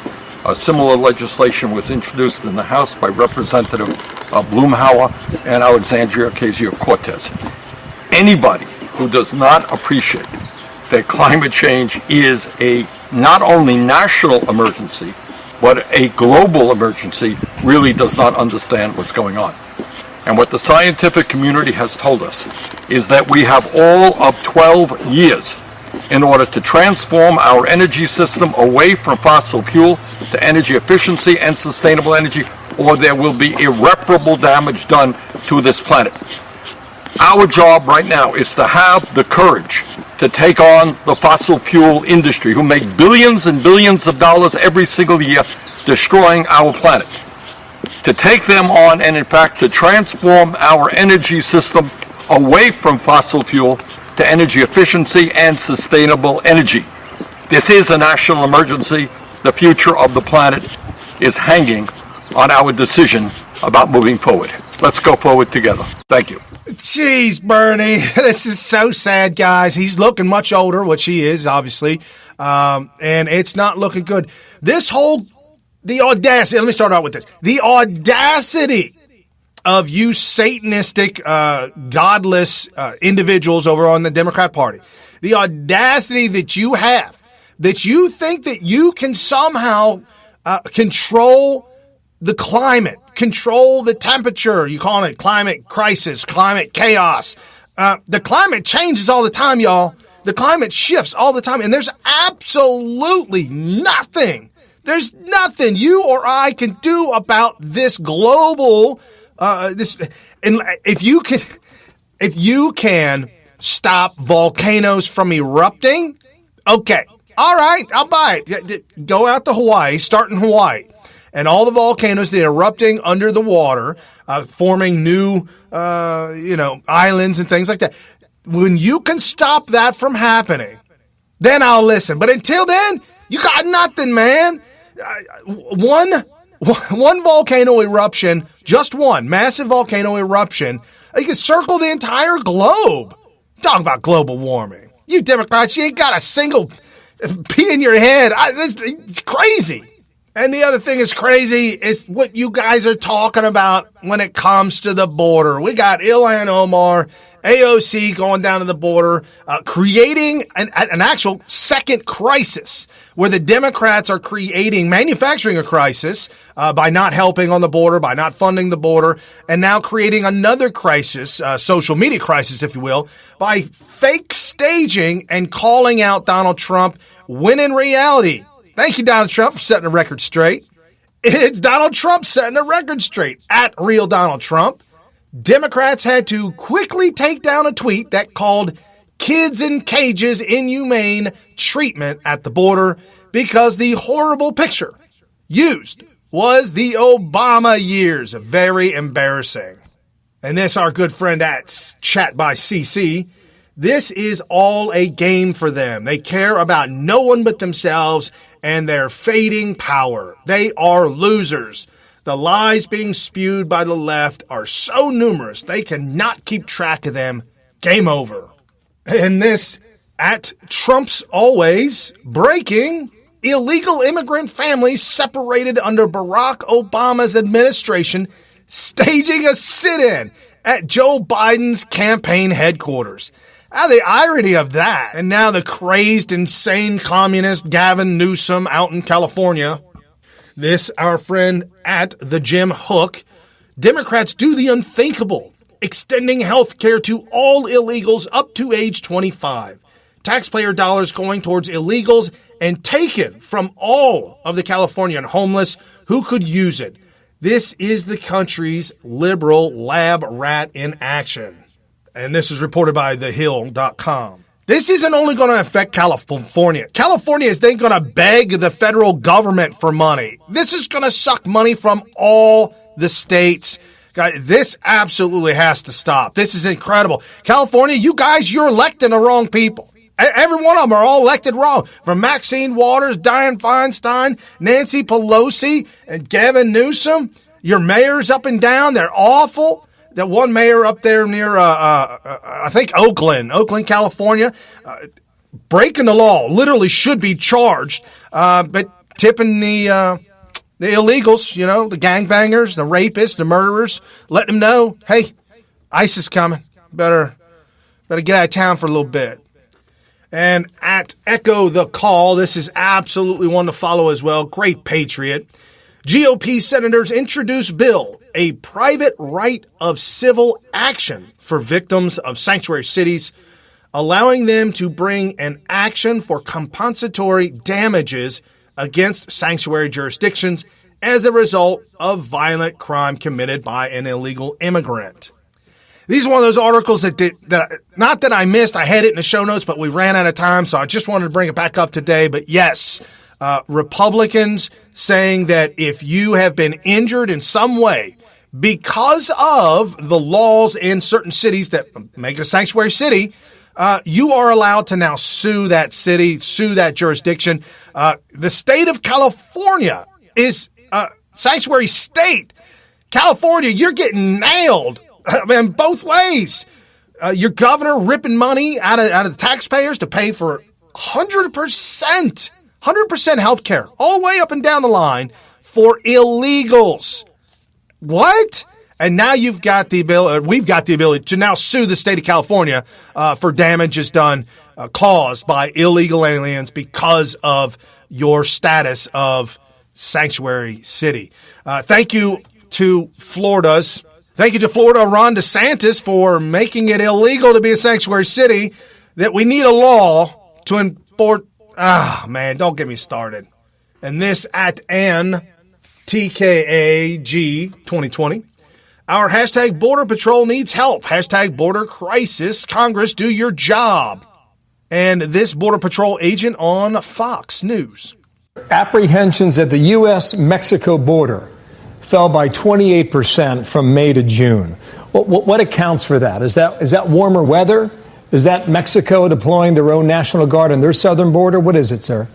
H: A similar legislation was introduced in the House by Representative Blumhauer and Alexandria Ocasio-Cortez. Anybody who does not appreciate that climate change is a not only national emergency, but a global emergency really does not understand what's going on. And what the scientific community has told us is that we have all of 12 years in order to transform our energy system away from fossil fuel to energy efficiency and sustainable energy, or there will be irreparable damage done to this planet. Our job right now is to have the courage to take on the fossil fuel industry, who make billions and billions of dollars every single year destroying our planet. To take them on and, in fact, to transform our energy system away from fossil fuel to energy efficiency and sustainable energy. This is a national emergency. The future of the planet is hanging on our decision about moving forward. Let's go forward together. Thank you.
C: Jeez, Bernie, this is so sad, guys. He's looking much older, which he is, obviously, and it's not looking good. The audacity, let me start out with this. The audacity of you Satanistic, godless individuals over on the Democrat Party. The audacity that you have, that you think that you can somehow control the climate, control the temperature. You call it climate crisis, climate chaos. The climate changes all the time, y'all. The climate shifts all the time, and there's absolutely nothing. There's nothing you or I can do about this global. And if you can stop volcanoes from erupting, okay, all right, I'll buy it. Go out to Hawaii, start in Hawaii, and all the volcanoes that are erupting under the water, forming new, islands and things like that. When you can stop that from happening, then I'll listen. But until then, you got nothing, man. One volcano eruption, just one massive volcano eruption, you can circle the entire globe. Talk about global warming. You Democrats, you ain't got a single pea in your head. It's crazy. And the other thing is crazy is what you guys are talking about when it comes to the border. We got Ilhan Omar, AOC going down to the border, creating an actual second crisis where the Democrats are manufacturing a crisis by not helping on the border, by not funding the border, and now creating another crisis, social media crisis, if you will, by fake staging and calling out Donald Trump, when in reality, thank you, Donald Trump, for setting the record straight. It's Donald Trump setting the record straight. At Real Donald Trump, Democrats had to quickly take down a tweet that called kids in cages inhumane treatment at the border because the horrible picture used was the Obama years. Very embarrassing. And this, our good friend at Chat by CC, this is all a game for them. They care about no one but themselves and their fading power. They are losers. The lies being spewed by the left are so numerous, they cannot keep track of them. Game over. And this, at Trump's always, breaking, illegal immigrant families separated under Barack Obama's administration, staging a sit-in at Joe Biden's campaign headquarters. The irony of that. And now the crazed, insane communist Gavin Newsom out in California. This, our friend at the Jim Hook. Democrats do the unthinkable, extending health care to all illegals up to age 25. taxpayer dollars going towards illegals and taken from all of the Californian homeless who could use it. This is the country's liberal lab rat in action. And this is reported by thehill.com. This isn't only going to affect California. California is then going to beg the federal government for money. This is going to suck money from all the states. Guys, this absolutely has to stop. This is incredible. California, you guys, you're electing the wrong people. Every one of them are all elected wrong. From Maxine Waters, Dianne Feinstein, Nancy Pelosi, and Gavin Newsom. Your mayors up and down, they're awful. That one mayor up there near, I think Oakland, California, breaking the law, literally should be charged, but tipping the illegals, you know, the gangbangers, the rapists, the murderers, letting them know, hey, ICE is coming. Better get out of town for a little bit. And at Echo the Call, this is absolutely one to follow as well. Great patriot. GOP senators introduce bill, a private right of civil action for victims of sanctuary cities, allowing them to bring an action for compensatory damages against sanctuary jurisdictions as a result of violent crime committed by an illegal immigrant. These are one of those articles that not that I missed, I had it in the show notes, but we ran out of time, so I just wanted to bring it back up today. But yes, Republicans saying that if you have been injured in some way because of the laws in certain cities that make a sanctuary city, you are allowed to now sue that city, sue that jurisdiction. The state of California is a sanctuary state. California, you're getting nailed. I mean, both ways. Your governor ripping money out of the taxpayers to pay for 100% health care, all the way up and down the line for illegals. What? And now we've got the ability to now sue the state of California for damages done caused by illegal aliens because of your status of sanctuary city. Thank you to Florida, Ron DeSantis, for making it illegal to be a sanctuary city, that we need a law to enforce. Man, don't get me started. And this at NTKAG 2020. Our hashtag Border Patrol needs help. Hashtag Border Crisis. Congress, do your job. And this Border Patrol agent on Fox News.
I: Apprehensions at the U.S.-Mexico border fell by 28% from May to June. What accounts for that? Is that warmer weather? Is that Mexico deploying their own National Guard on their southern border? What is it, sir?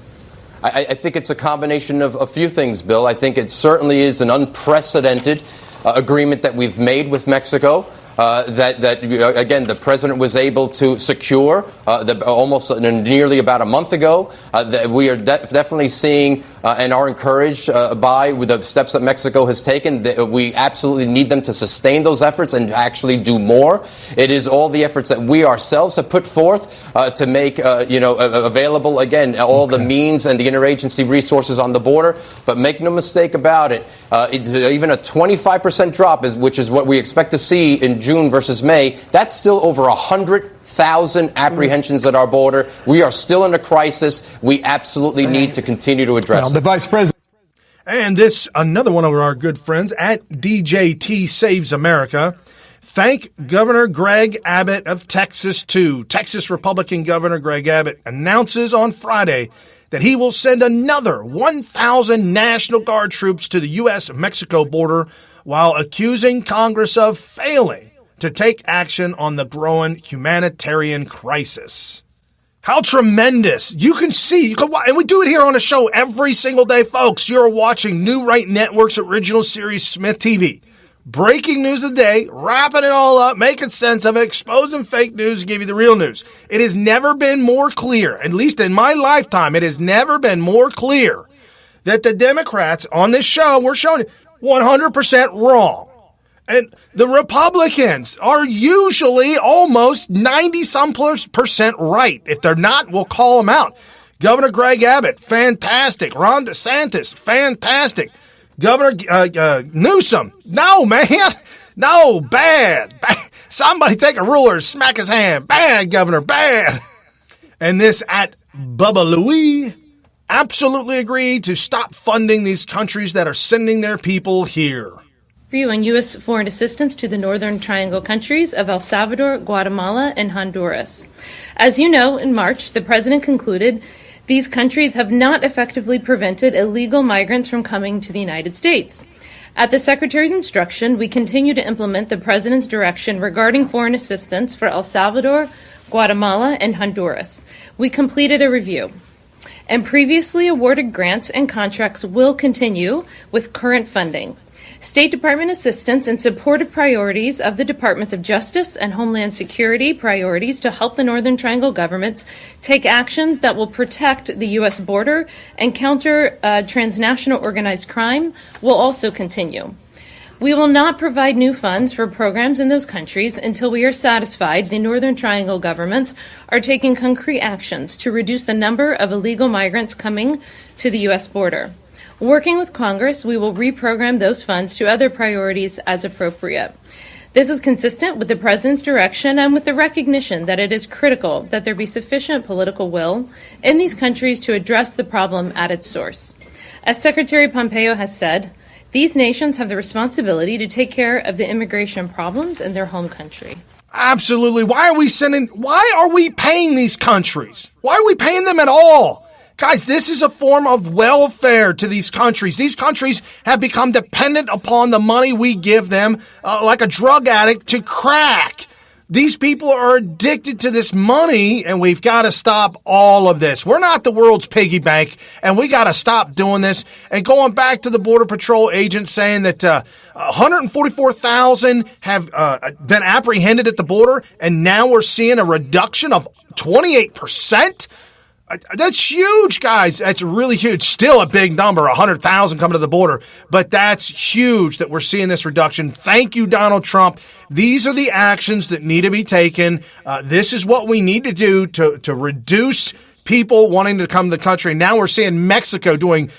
J: I think it's a combination of a few things, Bill. I think it certainly is an unprecedented agreement that we've made with Mexico. Again, the president was able to secure almost nearly about a month ago. That we are definitely seeing and are encouraged by with the steps that Mexico has taken. That we absolutely need them to sustain those efforts and actually do more. It is all the efforts that we ourselves have put forth to make available, again, all the means and the interagency resources on the border. But make no mistake about it, even a 25% drop, which is what we expect to see in June versus May, that's still over 100,000 apprehensions at our border. We are still in a crisis. We absolutely need to continue to address
I: the Vice President.
C: And this, another one of our good friends at DJT Saves America. Thank Governor Greg Abbott of Texas, too. Texas Republican Governor Greg Abbott announces on Friday that he will send another 1,000 National Guard troops to the U.S.-Mexico border while accusing Congress of failing to take action on the growing humanitarian crisis. How tremendous. You can see, and we do it here on the show every single day, folks. You're watching New Right Network's original series, Smyth TV. Breaking news of the day, wrapping it all up, making sense of it, exposing fake news, and give you the real news. It has never been more clear, at least in my lifetime, it has never been more clear that the Democrats on this show, we're showing it, 100% wrong. And the Republicans are usually almost 90-some% right. If they're not, we'll call them out. Governor Greg Abbott, fantastic. Ron DeSantis, fantastic. Governor Newsom, no, man. No, bad. Somebody take a ruler and smack his hand. Bad, Governor, bad. And this at Bubba Louie absolutely agree to stop funding these countries that are sending their people here.
K: Review on U.S. foreign assistance to the Northern Triangle countries of El Salvador, Guatemala, and Honduras. As you know, in March, the President concluded these countries have not effectively prevented illegal migrants from coming to the United States. At the Secretary's instruction, we continue to implement the President's direction regarding foreign assistance for El Salvador, Guatemala, and Honduras. We completed a review, and previously awarded grants and contracts will continue with current funding. State Department assistance and supportive priorities of the Departments of Justice and Homeland Security priorities to help the Northern Triangle governments take actions that will protect the U.S. border and counter transnational organized crime will also continue. We will not provide new funds for programs in those countries until we are satisfied the Northern Triangle governments are taking concrete actions to reduce the number of illegal migrants coming to the U.S. border. Working with Congress, we will reprogram those funds to other priorities as appropriate. This is consistent with the President's direction and with the recognition that it is critical that there be sufficient political will in these countries to address the problem at its source. As Secretary Pompeo has said, these nations have the responsibility to take care of the immigration problems in their home country.
C: Absolutely. Why are we paying these countries? Why are we paying them at all? Guys, this is a form of welfare to these countries. These countries have become dependent upon the money we give them, like a drug addict to crack. These people are addicted to this money, and we've got to stop all of this. We're not the world's piggy bank, and we got to stop doing this. And going back to the Border Patrol agents saying that 144,000 have been apprehended at the border, and now we're seeing a reduction of 28%. That's huge, guys. That's really huge. Still a big number, 100,000 coming to the border. But that's huge that we're seeing this reduction. Thank you, Donald Trump. These are the actions that need to be taken. This is what we need to do to reduce people wanting to come to the country. Now we're seeing Mexico doing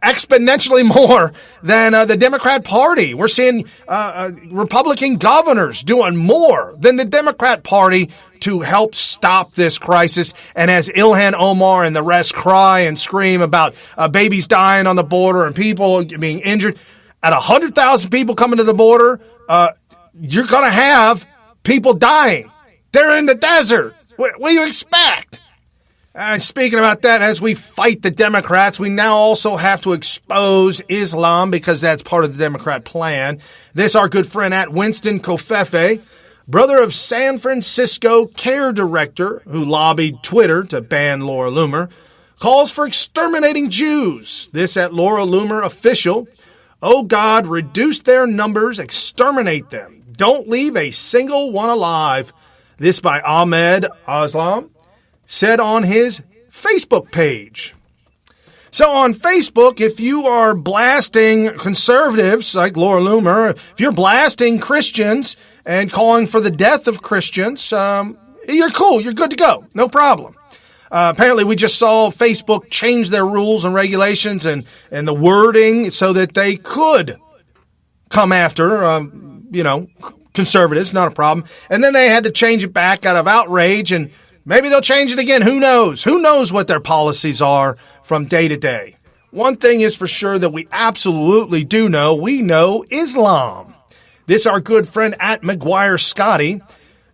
C: exponentially more than the Democrat Party. We're seeing Republican governors doing more than the Democrat Party to help stop this crisis. And as Ilhan Omar and the rest cry and scream about babies dying on the border and people being injured, at 100,000 people coming to the border, you're going to have people dying. They're in the desert. What do you expect? And speaking about that, as we fight the Democrats, we now also have to expose Islam because that's part of the Democrat plan. This, our good friend at Winston Covfefe, brother of San Francisco care director who lobbied Twitter to ban Laura Loomer, calls for exterminating Jews. This at Laura Loomer official. Oh God, reduce their numbers, exterminate them. Don't leave a single one alive. This by Ahmed Aslam. Said on his Facebook page. So on Facebook, if you are blasting conservatives like Laura Loomer, if you're blasting Christians and calling for the death of Christians, you're cool. You're good to go. No problem. Apparently, we just saw Facebook change their rules and regulations and the wording so that they could come after, conservatives. Not a problem. And then they had to change it back out of outrage, and maybe they'll change it again. Who knows? Who knows what their policies are from day to day? One thing is for sure that we absolutely do know. We know Islam. This our good friend at McGuire Scotty.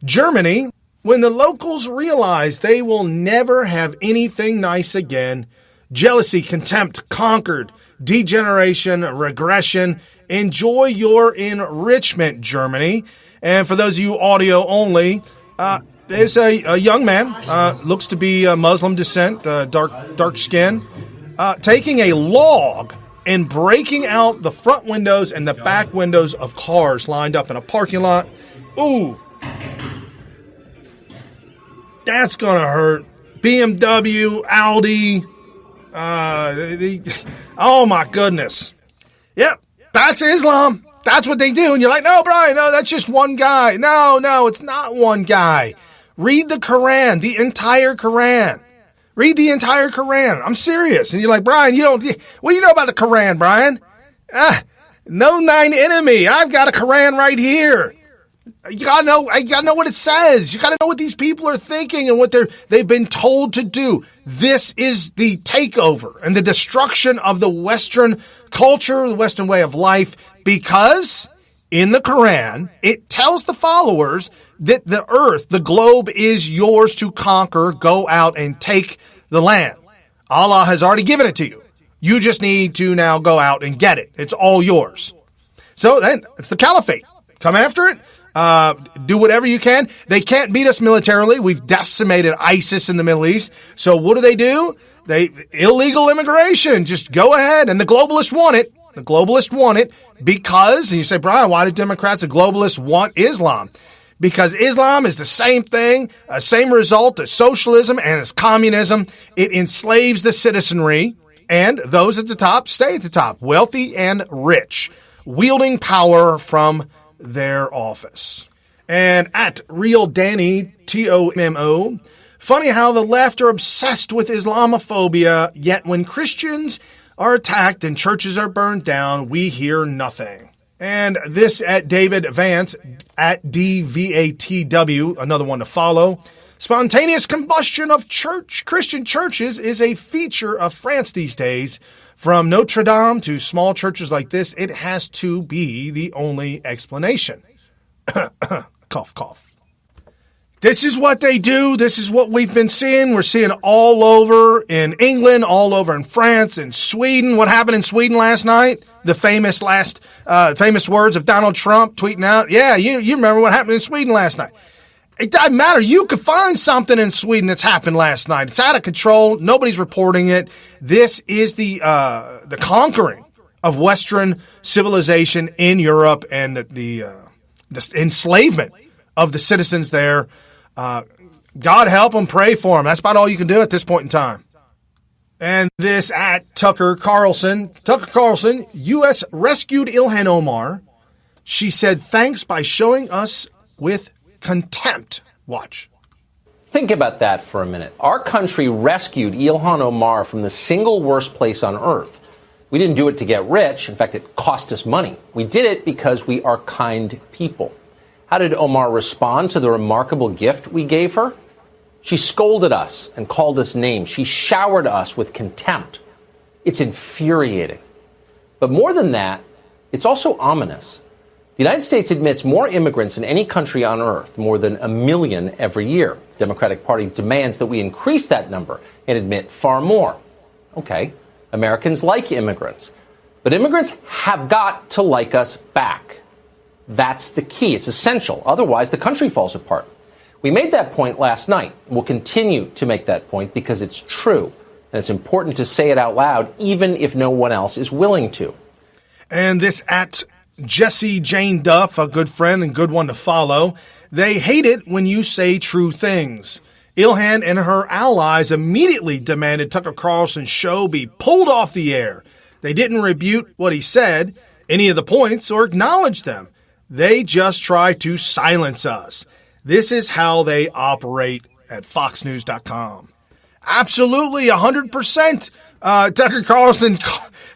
C: Germany, when the locals realize they will never have anything nice again, jealousy, contempt, conquered, degeneration, regression, enjoy your enrichment, Germany. And for those of you audio only, there's a young man, looks to be Muslim descent, dark skin, taking a log and breaking out the front windows and the back windows of cars lined up in a parking lot. Ooh, that's gonna hurt. BMW, Audi, oh my goodness. Yep, that's Islam. That's what they do. And you're like, no, Brian, no, that's just one guy. No, it's not one guy. Read the Quran, the entire Quran. Read the entire Quran. I'm serious. And you're like, Brian, what do you know about the Quran, Brian? Know thine enemy. I've got a Quran right here. You gotta know what it says. You gotta know what these people are thinking and what they've been told to do. This is the takeover and the destruction of the Western culture, the Western way of life, because in the Quran, it tells the followers that the earth, the globe, is yours to conquer. Go out and take the land. Allah has already given it to you. You just need to now go out and get it. It's all yours. So then it's the caliphate. Come after it. Do whatever you can. They can't beat us militarily. We've decimated ISIS in the Middle East. So what do? Illegal immigration. Just go ahead. And the globalists want it. The globalists want it because, and you say, Brian, why do Democrats and globalists want Islam? Because Islam is the same thing, same result as socialism and as communism. It enslaves the citizenry, and those at the top stay at the top, wealthy and rich, wielding power from their office. And at Real Danny, TOMO, funny how the left are obsessed with Islamophobia, yet when Christians are attacked and churches are burned down, we hear nothing. And this at David Vance, at DVATW, another one to follow. Spontaneous combustion of Christian churches is a feature of France these days. From Notre Dame to small churches like this, it has to be the only explanation. Cough, cough. This is what they do. This is what we've been seeing. We're seeing all over in England, all over in France, in Sweden. What happened in Sweden last night? The famous words of Donald Trump tweeting out. Yeah, you remember what happened in Sweden last night. It doesn't matter. You could find something in Sweden that's happened last night. It's out of control. Nobody's reporting it. This is the conquering of Western civilization in Europe and the enslavement of the citizens there. God help them, pray for them. That's about all you can do at this point in time. And this at Tucker Carlson. Tucker Carlson, U.S. rescued Ilhan Omar. She said thanks by showing us with contempt. Watch.
L: Think about that for a minute. Our country rescued Ilhan Omar from the single worst place on earth. We didn't do it to get rich. In fact, it cost us money. We did it because we are kind people. How did Omar respond to the remarkable gift we gave her? She scolded us and called us names. She showered us with contempt. It's infuriating. But more than that, it's also ominous. The United States admits more immigrants than any country on earth, more than 1 million every year. The Democratic Party demands that we increase that number and admit far more. Okay, Americans like immigrants. But immigrants have got to like us back. That's the key. It's essential. Otherwise, the country falls apart. We made that point last night. We'll continue to make that point because it's true. And it's important to say it out loud, even if no one else is willing to.
C: And this at Jesse Jane Duff, a good friend and good one to follow. They hate it when you say true things. Ilhan and her allies immediately demanded Tucker Carlson's show be pulled off the air. They didn't rebut what he said, any of the points, or acknowledge them. They just try to silence us. This is how they operate at FoxNews.com. Absolutely, 100%. Tucker Carlson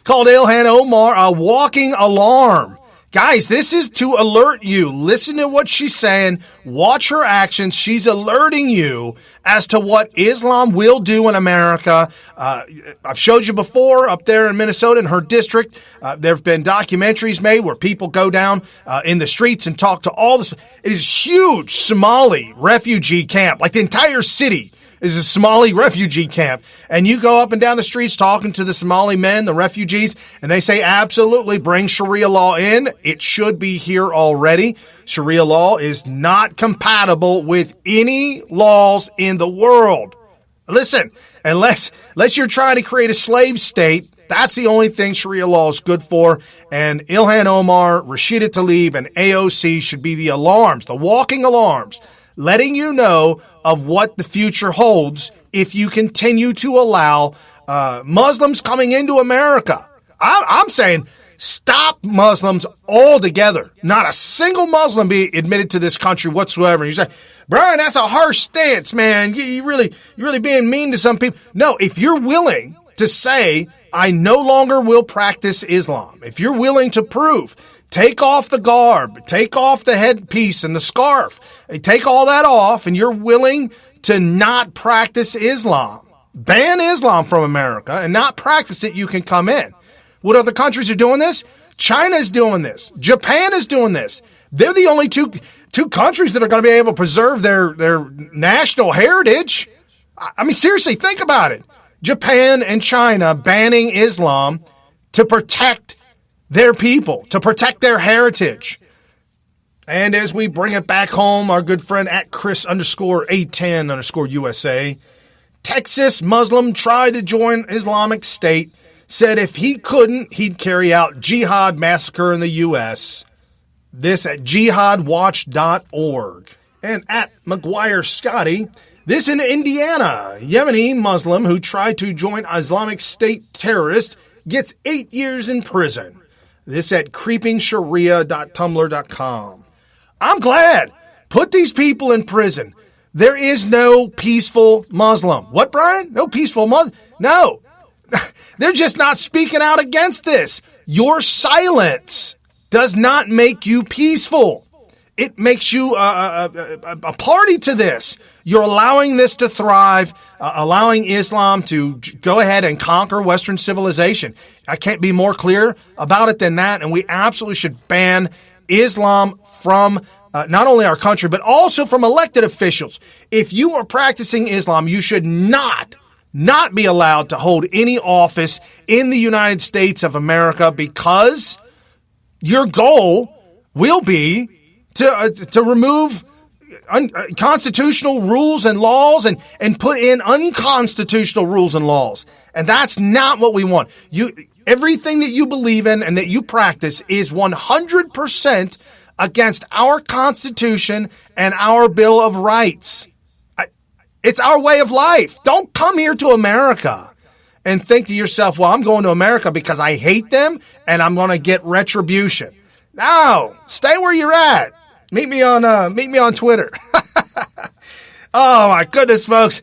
C: called Ilhan Omar a walking alarm. Guys, this is to alert you. Listen to what she's saying. Watch her actions. She's alerting you as to what Islam will do in America. I've showed you before up there in Minnesota in her district. There have been documentaries made where people go down in the streets and talk to all this. It is a huge Somali refugee camp, like the entire city is a Somali refugee camp. And you go up and down the streets talking to the Somali men, the refugees, and they say, absolutely, bring Sharia law in. It should be here already. Sharia law is not compatible with any laws in the world. Listen, unless you're trying to create a slave state, that's the only thing Sharia law is good for. And Ilhan Omar, Rashida Tlaib, and AOC should be the alarms, the walking alarms, letting you know of what the future holds if you continue to allow Muslims coming into America. I'm saying stop Muslims altogether. Not a single Muslim be admitted to this country whatsoever. You say, Brian, that's a harsh stance, man. You're really being mean to some people. No, if you're willing to say, I no longer will practice Islam, if you're willing to prove take off the garb, take off the headpiece and the scarf, take all that off, and you're willing to not practice Islam, ban Islam from America and not practice it, you can come in. What other countries are doing this? China is doing this. Japan is doing this. They're the only two countries that are going to be able to preserve their national heritage. I mean, seriously, think about it. Japan and China banning Islam to protect their people, to protect their heritage. And as we bring it back home, our good friend at Chris_A10_USA, Texas Muslim tried to join Islamic State, said if he couldn't, he'd carry out jihad massacre in the U.S. This at jihadwatch.org. And at McGuire Scotty, this in Indiana, Yemeni Muslim who tried to join Islamic State terrorist gets 8 years in prison. This at creepingsharia.tumblr.com. I'm glad. Put these people in prison. There is no peaceful Muslim. What, Brian? No peaceful Muslim? No. They're just not speaking out against this. Your silence does not make you peaceful. It makes you a party to this. You're allowing this to thrive, allowing Islam to go ahead and conquer Western civilization. I can't be more clear about it than that, and we absolutely should ban Islam from not only our country, but also from elected officials. If you are practicing Islam, you should not be allowed to hold any office in the United States of America, because your goal will be to remove constitutional rules and laws and put in unconstitutional rules and laws. And that's not what we want. Everything that you believe in and that you practice is 100% against our Constitution and our Bill of Rights. It's our way of life. Don't come here to America and think to yourself, well, I'm going to America because I hate them and I'm going to get retribution. No, stay where you're at. Meet me on Twitter. Oh my goodness, folks.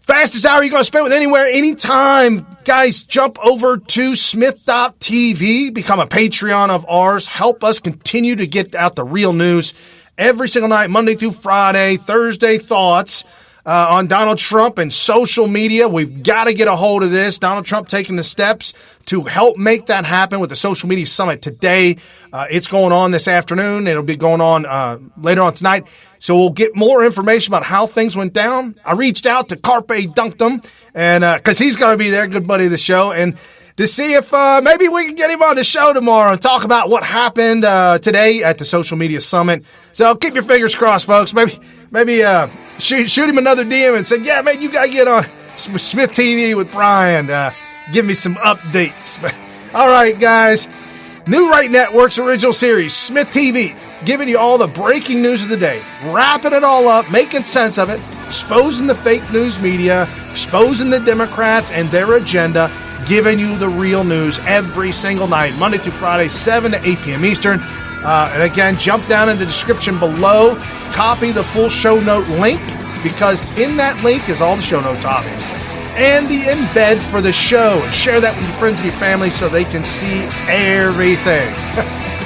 C: Fastest hour you're going to spend with anywhere, anytime. Guys, jump over to Smyth.tv, become a Patreon of ours. Help us continue to get out the real news every single night, Monday through Friday, Thursday Thoughts. On Donald Trump and social media. We've got to get a hold of this. Donald Trump taking the steps to help make that happen with the social media summit today. It's going on this afternoon. It'll be going on later on tonight. So we'll get more information about how things went down. I reached out to Carpe Dunktum, and because he's going to be there, good buddy of the show, and to see if maybe we can get him on the show tomorrow and talk about what happened today at the social media summit. So keep your fingers crossed, folks. Maybe shoot him another DM and say, yeah, man, you got to get on Smyth TV with Brian. Give me some updates. All right, guys. New Right Network's original series, Smyth TV, giving you all the breaking news of the day, wrapping it all up, making sense of it, exposing the fake news media, exposing the Democrats and their agenda, giving you the real news every single night, Monday through Friday, 7 to 8 p.m. Eastern. And again, jump down in the description below, copy the full show note link, because in that link is all the show note topics and the embed for the show. And share that with your friends and your family so they can see everything.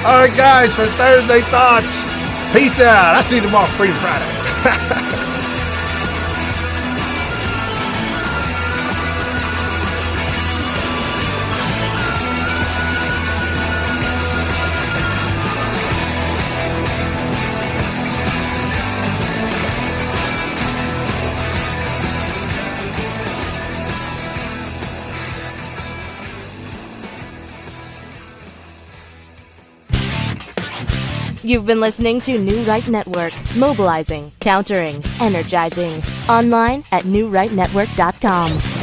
C: All right, guys, for Thursday Thoughts, peace out. I'll see you tomorrow, Freedom Friday.
A: You've been listening to New Right Network, mobilizing, countering, energizing. Online at newrightnetwork.com.